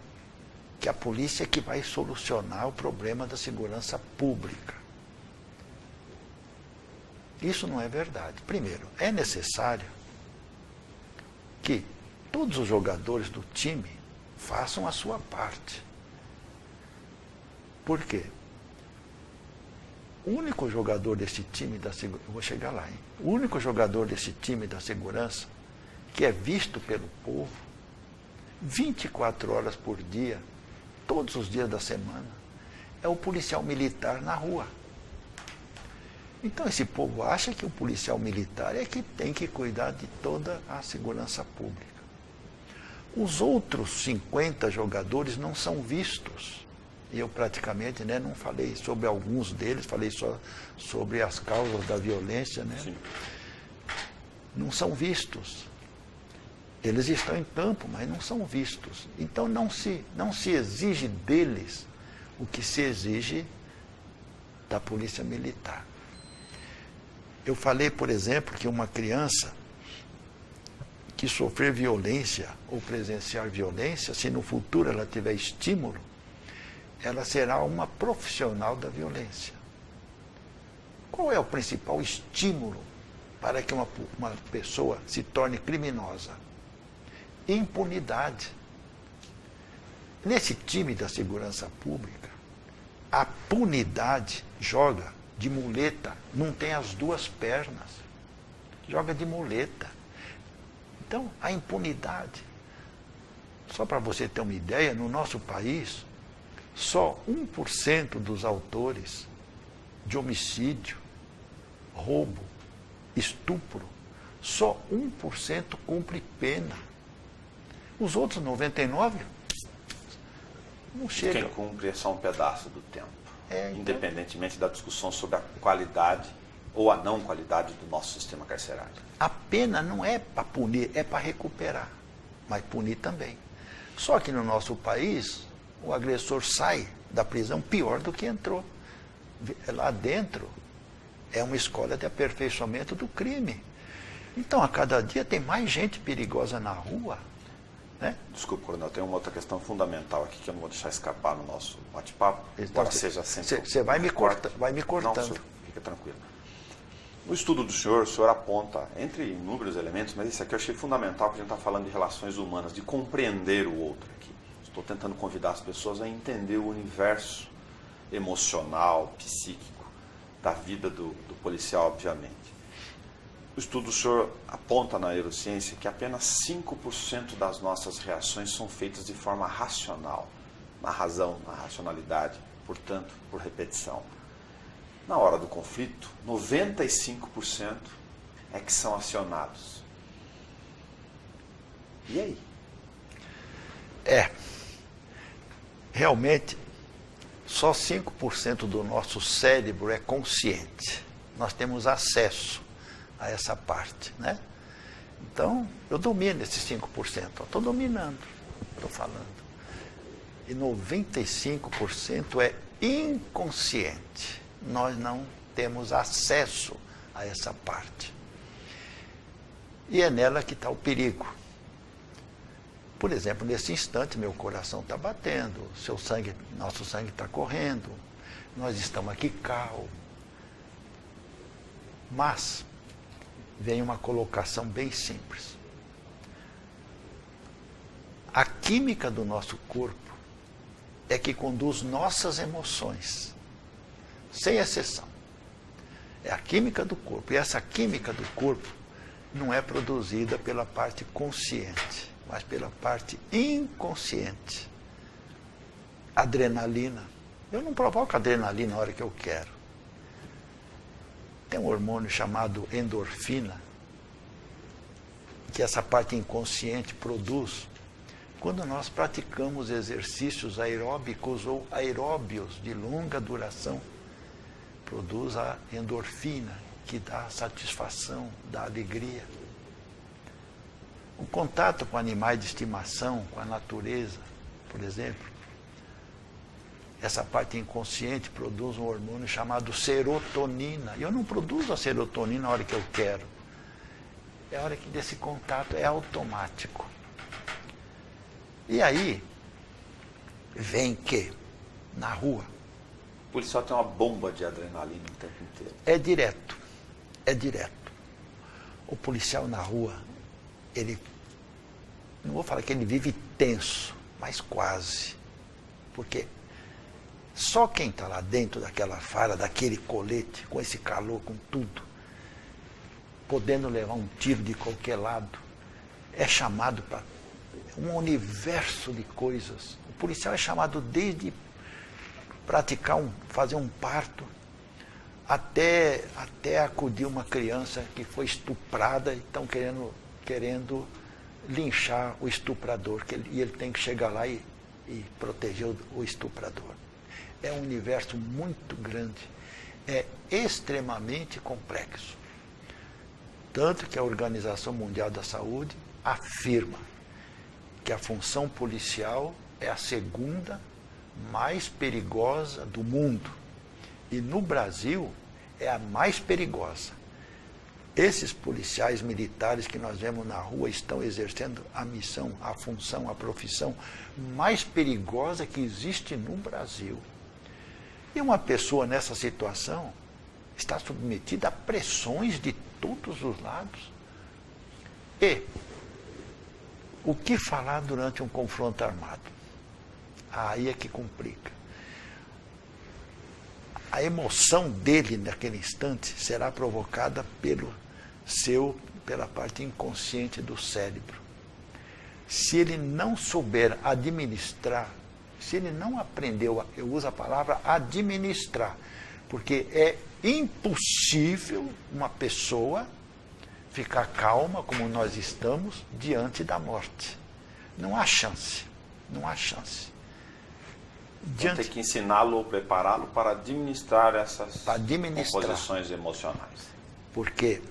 que a polícia é que vai solucionar o problema da segurança pública. Isso não é verdade. Primeiro, é necessário que todos os jogadores do time façam a sua parte. Por quê? O único jogador desse time da segurança, eu vou chegar lá, hein? O único jogador desse time da segurança que é visto pelo povo 24 horas por dia todos os dias da semana, é o policial militar na rua. Então esse povo acha que o policial militar é que tem que cuidar de toda a segurança pública. Os outros 50 jogadores não são vistos. E eu praticamente, né, não falei sobre alguns deles, falei só sobre as causas da violência, né? Sim. Não são vistos. Eles estão em campo, mas não são vistos. Então não se exige deles o que se exige da polícia militar. Eu falei, por exemplo, que uma criança que sofrer violência ou presenciar violência, se no futuro ela tiver estímulo, ela será uma profissional da violência. Qual é o principal estímulo para que uma pessoa se torne criminosa? Impunidade. Nesse time da segurança pública, a punidade joga de muleta, não tem as duas pernas, joga de muleta. Então, a impunidade, só para você ter uma ideia, no nosso país, só 1% dos autores de homicídio, roubo, estupro, só 1% cumpre pena. Os outros 99% não chegam. Quem cumpre é só um pedaço do tempo. Então, independentemente da discussão sobre a qualidade ou a não qualidade do nosso sistema carcerário. a pena não é para punir, é para recuperar, mas punir também. Só que no nosso país, o agressor sai da prisão pior do que entrou. Lá dentro é uma escola de aperfeiçoamento do crime. Então, a cada dia tem mais gente perigosa na rua, né? Desculpe, coronel, tem uma outra questão fundamental aqui que eu não vou deixar escapar no nosso bate-papo, embora seja sempre... Você vai me cortando. Não, senhor, fica tranquilo. No estudo do senhor, o senhor aponta, entre inúmeros elementos, mas esse aqui eu achei fundamental, porque a gente está falando de relações humanas, de compreender o outro aqui. Estou tentando convidar as pessoas a entender o universo emocional, psíquico, da vida do policial, obviamente. O estudo do senhor aponta na neurociência que apenas 5% das nossas reações são feitas de forma racional, na razão, na racionalidade, portanto, por repetição. Na hora do conflito, 95% é que são acionados. E aí? Realmente, só 5% do nosso cérebro é consciente. Nós temos acesso a essa parte, né? Então, eu domino esses 5%. Estou dominando, estou falando. E 95% é inconsciente. Nós não temos acesso a essa parte. E é nela que está o perigo. Por exemplo, nesse instante, meu coração está batendo, nosso sangue está correndo, nós estamos aqui calmos. Mas vem uma colocação bem simples. A química do nosso corpo é que conduz nossas emoções, sem exceção. É a química do corpo. E essa química do corpo não é produzida pela parte consciente, mas pela parte inconsciente. Adrenalina. Eu não provoco adrenalina na hora que eu quero. Tem um hormônio chamado endorfina, que essa parte inconsciente produz quando nós praticamos exercícios aeróbicos ou aeróbios de longa duração. Produz a endorfina, que dá satisfação, dá alegria. O contato com animais de estimação, com a natureza, por exemplo, essa parte inconsciente produz um hormônio chamado serotonina. E eu não produzo a serotonina na hora que eu quero. É a hora que desse contato é automático. E aí, vem que, na rua, O policial tem uma bomba de adrenalina o tempo inteiro. é direto. O policial na rua, ele, não vou falar que ele vive tenso, mas quase. Porque só quem está lá dentro daquela farda, daquele colete, com esse calor, com tudo, podendo levar um tiro de qualquer lado, é chamado para... um universo de coisas. O policial é chamado desde fazer um parto, até acudir uma criança que foi estuprada e estão querendo linchar o estuprador, e ele tem que chegar lá e proteger o estuprador. É um universo muito grande, é extremamente complexo. Tanto que a Organização Mundial da Saúde afirma que a função policial é a segunda mais perigosa do mundo. E no Brasil é a mais perigosa. Esses policiais militares que nós vemos na rua estão exercendo a missão, a função, a profissão mais perigosa que existe no Brasil. E uma pessoa nessa situação está submetida a pressões de todos os lados. E o que falar durante um confronto armado? Aí é que complica. A emoção dele naquele instante será provocada pela parte inconsciente do cérebro. Se ele não souber administrar, se ele não aprendeu, eu uso a palavra administrar, porque é impossível uma pessoa ficar calma como nós estamos diante da morte. Não há chance, não há chance. Vão ter que ensiná-lo ou prepará-lo para administrar essas composições emocionais. Porque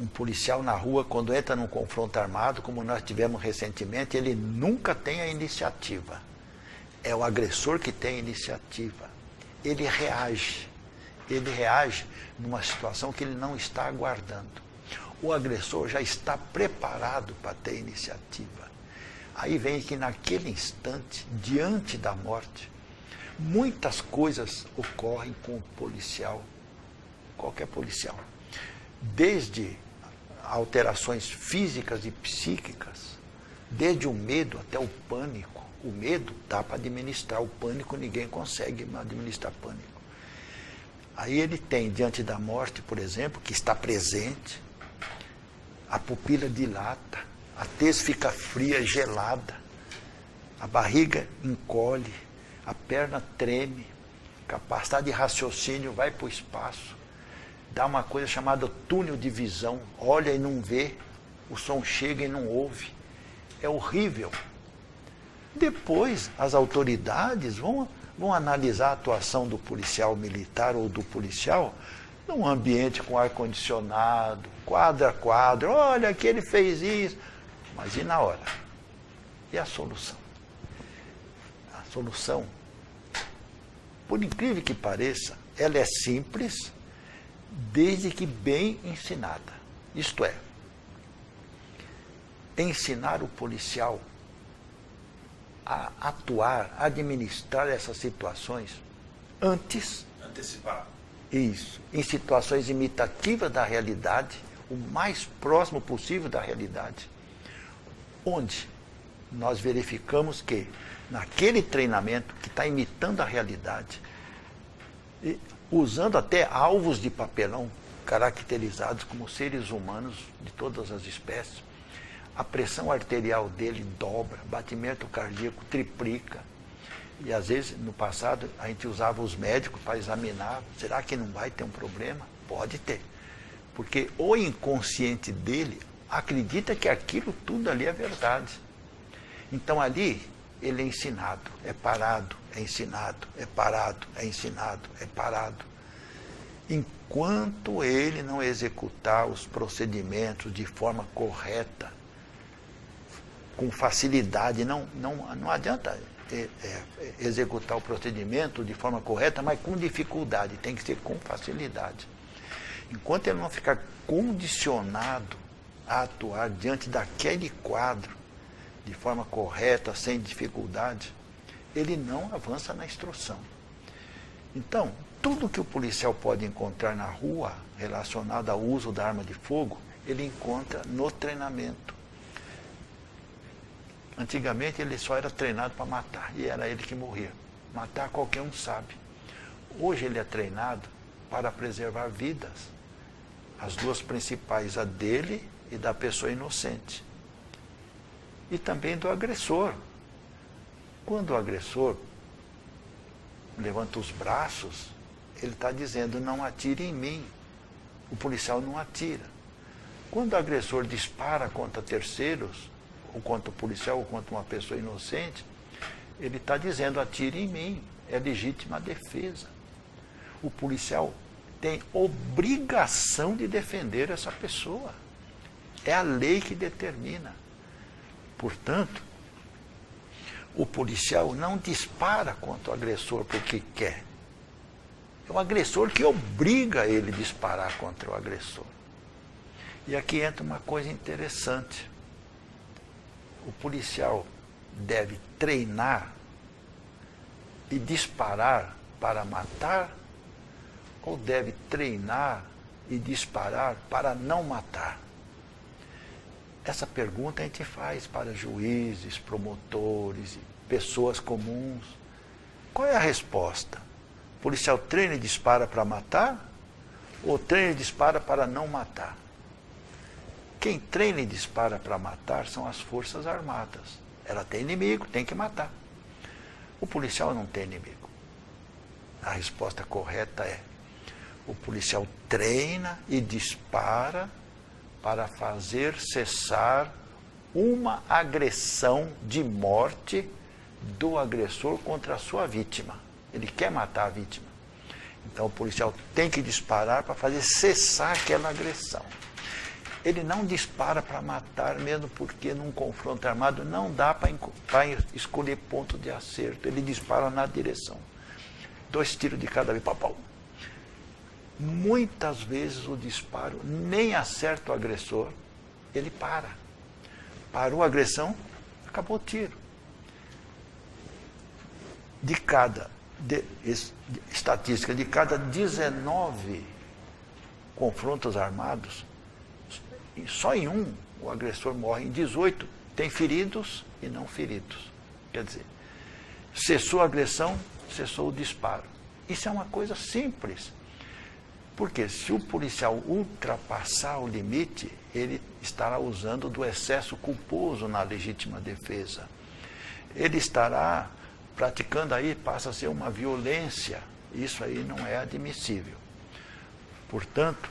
um policial na rua, quando entra num confronto armado, como nós tivemos recentemente, ele nunca tem a iniciativa. É o agressor que tem a iniciativa. Ele reage numa situação que ele não está aguardando. O agressor já está preparado para ter iniciativa. Aí vem que naquele instante, diante da morte, muitas coisas ocorrem com o policial, qualquer policial. Desde alterações físicas e psíquicas, desde o medo até o pânico. O medo dá para administrar, o pânico ninguém consegue administrar pânico. Aí ele tem, diante da morte, por exemplo, que está presente, a pupila dilata, a tez fica fria, gelada, a barriga encolhe, a perna treme, capacidade de raciocínio vai para o espaço, dá uma coisa chamada túnel de visão, olha e não vê, o som chega e não ouve. É horrível. Depois, as autoridades vão analisar a atuação do policial militar ou do policial num ambiente com ar-condicionado, quadro a quadro, olha que ele fez isso. Mas e na hora? E a solução? A solução, por incrível que pareça, ela é simples, desde que bem ensinada. Isto é, ensinar o policial a atuar, a administrar essas situações antes. Antecipar. Isso, em situações imitativas da realidade, o mais próximo possível da realidade, onde nós verificamos que naquele treinamento que está imitando a realidade, usando até alvos de papelão caracterizados como seres humanos de todas as espécies, a pressão arterial dele dobra, batimento cardíaco triplica. E às vezes, no passado, a gente usava os médicos para examinar, será que não vai ter um problema? Pode ter. Porque o inconsciente dele acredita que aquilo tudo ali é verdade. Então ali, ele é ensinado, é parado, é ensinado, é parado, é ensinado, é parado. Enquanto ele não executar os procedimentos de forma correta, com facilidade, não adianta executar o procedimento de forma correta, mas com dificuldade, tem que ser com facilidade. Enquanto ele não ficar condicionado a atuar diante daquele quadro de forma correta, sem dificuldade, ele não avança na instrução. Então, tudo que o policial pode encontrar na rua relacionado ao uso da arma de fogo, ele encontra no treinamento. Antigamente ele só era treinado para matar, e era ele que morria. Matar qualquer um sabe. Hoje ele é treinado para preservar vidas. As duas principais, a dele e da pessoa inocente. e também do agressor. Quando o agressor levanta os braços, ele está dizendo, não atire em mim. O policial não atira. Quando o agressor dispara contra terceiros, ou contra o policial, ou contra uma pessoa inocente, ele está dizendo, atire em mim. É legítima defesa. O policial tem obrigação de defender essa pessoa. É a lei que determina. Portanto, o policial não dispara contra o agressor porque quer. É o agressor que obriga ele a disparar contra o agressor. E aqui entra uma coisa interessante. O policial deve treinar e disparar para matar, ou deve treinar e disparar para não matar? Essa pergunta a gente faz para juízes, promotores e pessoas comuns. Qual é a resposta? O policial treina e dispara para matar, ou treina e dispara para não matar? Quem treina e dispara para matar são as Forças Armadas. Ela tem inimigo, tem que matar. O policial não tem inimigo. A resposta correta é: o policial treina e dispara para fazer cessar uma agressão de morte do agressor contra a sua vítima. Ele quer matar a vítima. Então o policial tem que disparar para fazer cessar aquela agressão. Ele não dispara para matar, mesmo porque num confronto armado não dá para escolher ponto de acerto. Ele dispara na direção. 2 tiros de cada vez. Pau, pau. Muitas vezes o disparo nem acerta o agressor, ele para. Parou a agressão, acabou o tiro. Estatística, de cada 19 confrontos armados, só em um o agressor morre. Em 18 tem feridos e não feridos. Quer dizer, cessou a agressão, cessou o disparo. Isso é uma coisa simples. Porque se o policial ultrapassar o limite, ele estará usando do excesso culposo na legítima defesa. Ele estará praticando aí, passa a ser uma violência. Isso aí não é admissível. Portanto,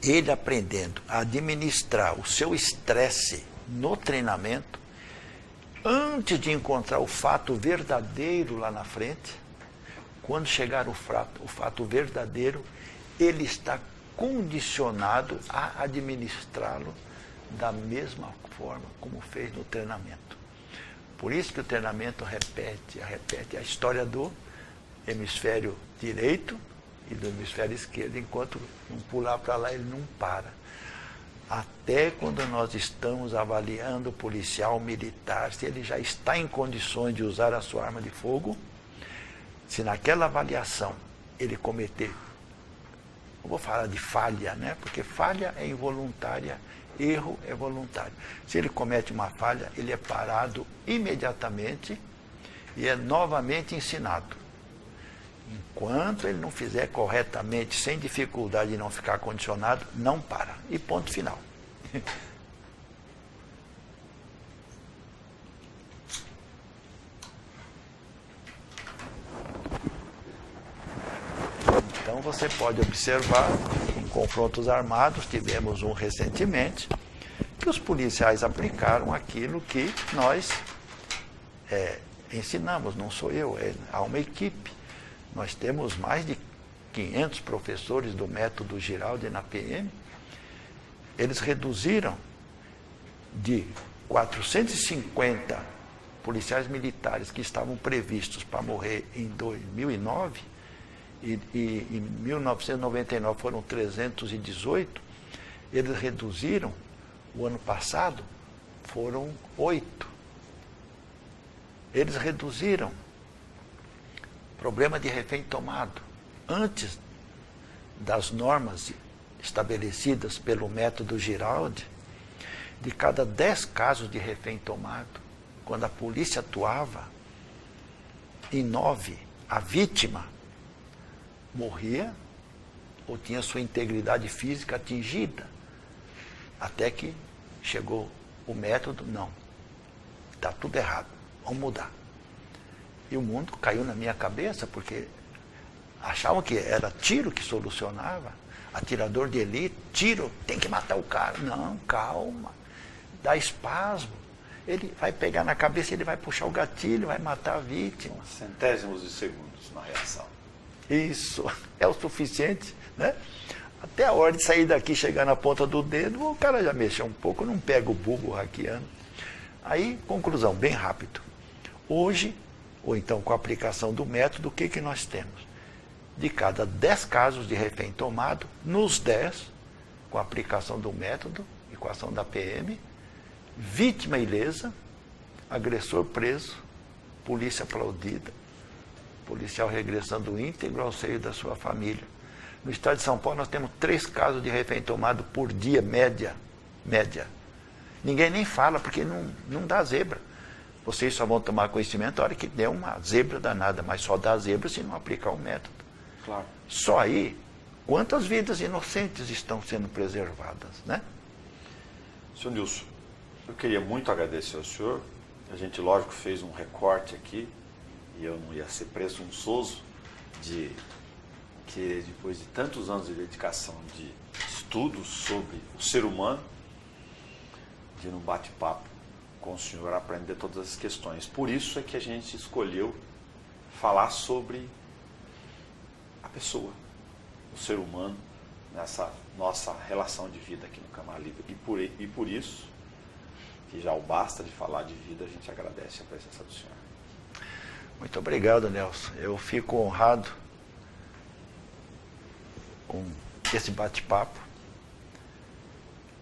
ele aprendendo a administrar o seu estresse no treinamento, antes de encontrar o fato verdadeiro lá na frente, quando chegar o fato verdadeiro, ele está condicionado a administrá-lo da mesma forma como fez no treinamento. Por isso que o treinamento repete a história do hemisfério direito e do hemisfério esquerdo, enquanto não pular para lá, ele não para. Até quando nós estamos avaliando o policial militar, se ele já está em condições de usar a sua arma de fogo, se naquela avaliação ele cometer, eu vou falar de falha, né? Porque falha é involuntária, erro é voluntário. Se ele comete uma falha, ele é parado imediatamente e é novamente ensinado. Enquanto ele não fizer corretamente, sem dificuldade e não ficar condicionado, não para. E ponto final. Então você pode observar, em confrontos armados, tivemos um recentemente, que os policiais aplicaram aquilo que nós ensinamos, não sou eu, há uma equipe. Nós temos mais de 500 professores do método Giraldi na PM. Eles reduziram de 450 policiais militares que estavam previstos para morrer em 2009, e em 1999 foram 318, eles reduziram, o ano passado, foram 8. Eles reduziram problema de refém tomado. Antes das normas estabelecidas pelo método Giraldi, de cada 10 casos de refém tomado, quando a polícia atuava, em 9, a vítima morria ou tinha sua integridade física atingida. Até que chegou o método, não. está tudo errado, vamos mudar. E o mundo caiu na minha cabeça, porque achavam que era tiro que solucionava. Atirador de elite, tiro, tem que matar o cara. Não, calma, dá espasmo. Ele vai pegar na cabeça, ele vai puxar o gatilho, vai matar a vítima. Centésimos de segundos na reação. Isso, é o suficiente, né? Até a hora de sair daqui, chegar na ponta do dedo, o cara já mexeu um pouco, não pega o bulbo hackeando. Aí, conclusão, bem rápido. Hoje, ou então com a aplicação do método, o que nós temos? De cada 10 casos de refém tomado, nos 10, com a aplicação do método e com a ação da PM, vítima ilesa, agressor preso, polícia aplaudida, policial regressando íntegro ao seio da sua família. No estado de São Paulo nós temos 3 casos de refém tomado por dia, média. Ninguém nem fala, porque não dá zebra. Vocês só vão tomar conhecimento na hora que der uma zebra danada, mas só dá zebra se não aplicar o método. Claro. Só aí, quantas vidas inocentes estão sendo preservadas, né? Senhor Nilson, eu queria muito agradecer ao senhor. A gente, lógico, fez um recorte aqui, e eu não ia ser presunçoso de que, depois de tantos anos de dedicação de estudos sobre o ser humano, de num bate-papo com o senhor aprender todas as questões. Por isso é que a gente escolheu falar sobre a pessoa, o ser humano, nessa nossa relação de vida aqui no Câmara Livre. E por isso, que já o basta de falar de vida, a gente agradece a presença do senhor. Muito obrigado, Nelson. Eu fico honrado com esse bate-papo,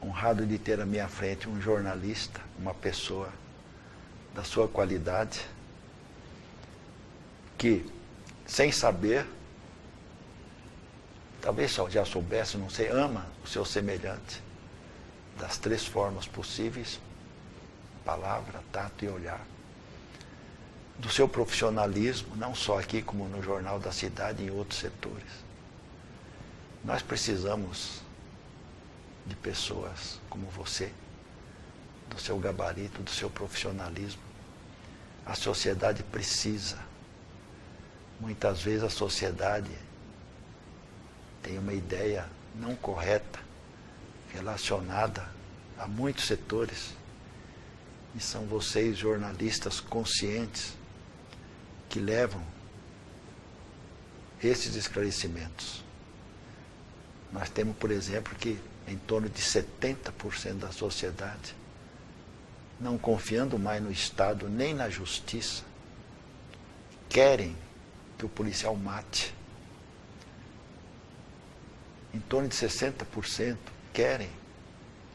honrado de ter à minha frente um jornalista, uma pessoa da sua qualidade, que, sem saber, talvez já soubesse, não sei, ama o seu semelhante, das 3 formas possíveis: palavra, tato e olhar. Do seu profissionalismo, não só aqui como no Jornal da Cidade e em outros setores. Nós precisamos de pessoas como você, do seu gabarito, do seu profissionalismo. A sociedade precisa. Muitas vezes a sociedade tem uma ideia não correta, relacionada a muitos setores. E são vocês, jornalistas conscientes, que levam esses esclarecimentos. Nós temos, por exemplo, que em torno de 70% da sociedade, não confiando mais no Estado nem na justiça, querem que o policial mate. Em torno de 60% querem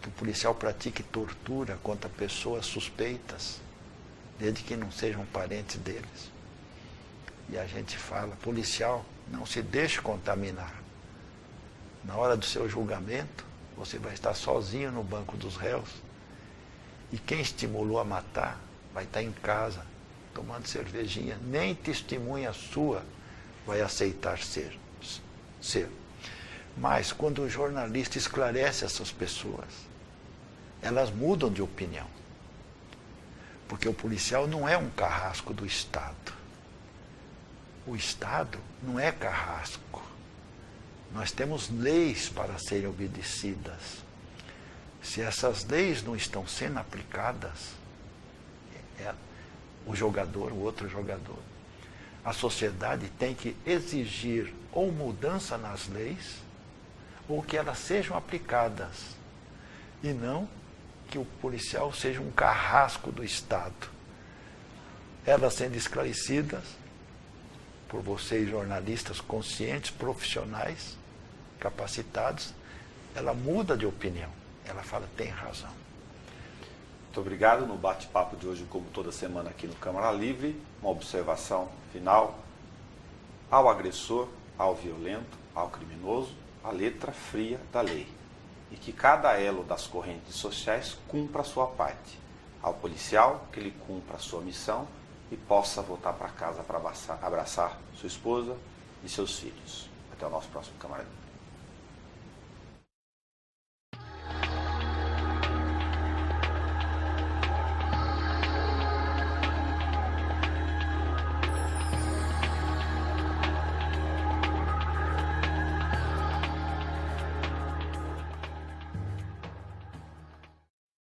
que o policial pratique tortura contra pessoas suspeitas, desde que não sejam parentes deles. E a gente fala: policial, não se deixe contaminar. Na hora do seu julgamento, você vai estar sozinho no banco dos réus. E quem estimulou a matar vai estar em casa, tomando cervejinha. Nem testemunha sua vai aceitar ser. Mas quando o jornalista esclarece essas pessoas, elas mudam de opinião. Porque o policial não é um carrasco do Estado. O Estado não é carrasco. Nós temos leis para serem obedecidas. Se essas leis não estão sendo aplicadas, o jogador, o outro jogador, a sociedade tem que exigir ou mudança nas leis, ou que elas sejam aplicadas, e não que o policial seja um carrasco do Estado. Elas sendo esclarecidas por vocês, jornalistas conscientes, profissionais, capacitados, ela muda de opinião. Ela fala: tem razão. Muito obrigado. No bate-papo de hoje, como toda semana aqui no Câmara Livre, uma observação final ao agressor, ao violento, ao criminoso, a letra fria da lei. E que cada elo das correntes sociais cumpra a sua parte. Ao policial, que ele cumpra a sua missão e possa voltar para casa para abraçar sua esposa e seus filhos. Até o nosso próximo Câmara Livre.